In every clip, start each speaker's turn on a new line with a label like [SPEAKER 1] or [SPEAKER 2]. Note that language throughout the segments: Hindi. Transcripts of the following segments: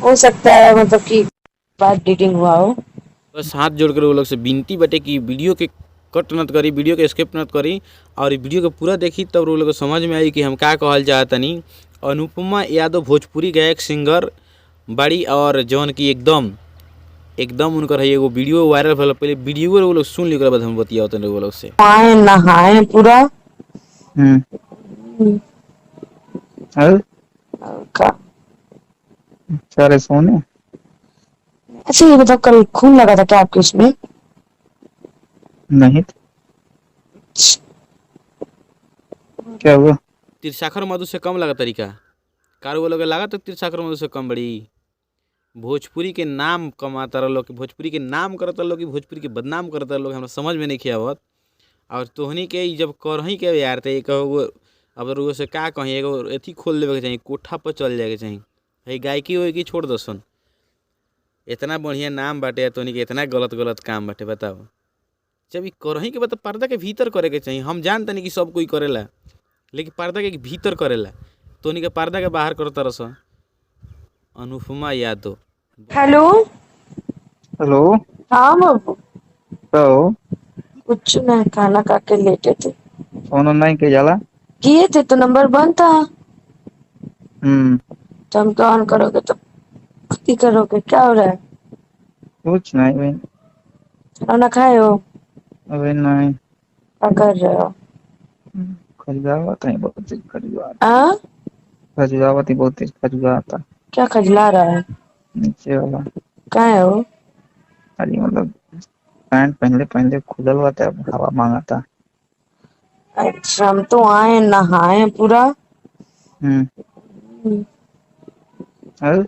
[SPEAKER 1] हो सकता है मतलब कि बात डेटिंग हुआ हो।
[SPEAKER 2] बस हाथ जोड़ कर वो लोग से विनती बटे कि वीडियो के कट नत करी, वीडियो के स्किप नत करी और ई वीडियो के पूरा देखी, तब वो लोग को समझ में आई कि हम का कहल चाहतनी। अनुपमा यादव भोजपुरी गायक सिंगर बड़ी, और जौन की एकदम एकदम उनकर है एगो वीडियो वायरल भल, पहले वीडियो वो लोग सुन ली, ओकरा बाद हम बतियावत वो लोग से।
[SPEAKER 1] आए नहाए पूरा।
[SPEAKER 3] हम्म। और
[SPEAKER 1] का
[SPEAKER 3] सारे सोने।
[SPEAKER 1] अच्छा ये बताओ, कल खून लगा था क्या आपके उसमें?
[SPEAKER 3] नहीं तो क्या हुआ?
[SPEAKER 2] तिरसाखर मधु से कम लगा तरीका कार वो लोग लगा तो तिरसाखर मधु से कम बड़ी। भोजपुरी के नाम कमाता रह लोग, भोजपुरी के नाम करता लोग कि भोजपुरी के बदनाम करता लोग, हमरा समझ में नहीं किया आवत। और तोहनी के ई जब करही के यार तो एक अब रुआ से का कहीं एगो अथी खोल लेवे के चाहिए, कोठा पर चल जाए के चाहिए। है गायकी वायकी छोड़ दसन, इतना बढ़िया नाम बाटे तोहनी के इतना गलत गलत काम बाटे, बताओ। जब ई करही के बता पर्दा के भीतर करे के चाहिए। हम जानते नहीं कि सब कोई करेला, लेकिन पर्दा के भीतर करेला, तोहनी के पर्दा के बाहर करता रस। अनुपमा यादव।
[SPEAKER 1] हेलो।
[SPEAKER 3] हेलो।
[SPEAKER 1] हाँ बाबू।
[SPEAKER 3] तो
[SPEAKER 1] कुछ नहीं, खाना खा के लेटे थे।
[SPEAKER 3] फोन नहीं के जाला।
[SPEAKER 1] किए थे तो नंबर बंद था,
[SPEAKER 3] हम्म।
[SPEAKER 1] तो हम तो ऑन करोगे तो खुद ही करोगे। क्या हो रहा है?
[SPEAKER 3] कुछ नहीं भाई।
[SPEAKER 1] खाना खाए हो?
[SPEAKER 3] अबे नहीं।
[SPEAKER 1] क्या कर रहे हो?
[SPEAKER 3] खजुआवत है बहुत तेज खजुआता।
[SPEAKER 1] हाँ,
[SPEAKER 3] खजुआवत ही बहुत तेज खजुआता।
[SPEAKER 1] क्या खजला रहा है?
[SPEAKER 3] नीचे वाला।
[SPEAKER 1] कहाँ है वो?
[SPEAKER 3] अरे मतलब पैंट पहले पहले खुलल हुआ था, हवा मांगा था।
[SPEAKER 1] अच्छा, हम तो आए नहाए पूरा।
[SPEAKER 3] हम्म। और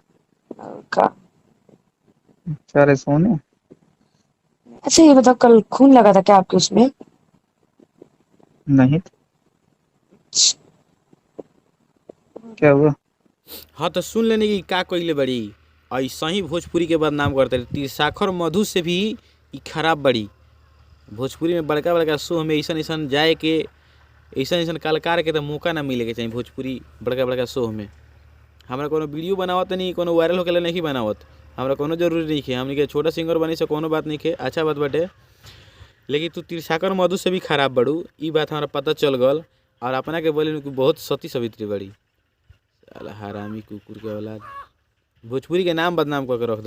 [SPEAKER 1] का
[SPEAKER 3] सारे सोने।
[SPEAKER 1] अच्छा ये बताओ, कल खून लगा था क्या आपके उसमें?
[SPEAKER 3] नहीं तो क्या हुआ?
[SPEAKER 2] हाँ तो सुन लेने की का कइले बड़ी। ऐसा ही भोजपुरी के बदनाम करते रहे। तिरसाखर मधु से भी ई खराब बड़ी। भोजपुरी में बड़का बड़का शो में ऐसा ऐसा जाए के, ऐसा ऐसा कलाकार के तो मौका ना मिले के चाहिए भोजपुरी बड़का बड़का शो में। हमरा कोनो वीडियो बनावत नहीं, कोनो वायरल होके नहीं बनावत, हमरा कोनो जरूरी नहीं है। हमनी के छोटा सिंगर बनी से कोनो बात नहीं है, अच्छा बात बाटे। लेकिन तू तिरसाकर मधु से भी खराब बड़ू, ई बात हमरा पता चल गल। और अपना के बोले कि बहुत सती सवित्री बड़ी। साला हरामी कुकुर के औलाद, भोजपुरी के नाम बदनाम करके रख दिला।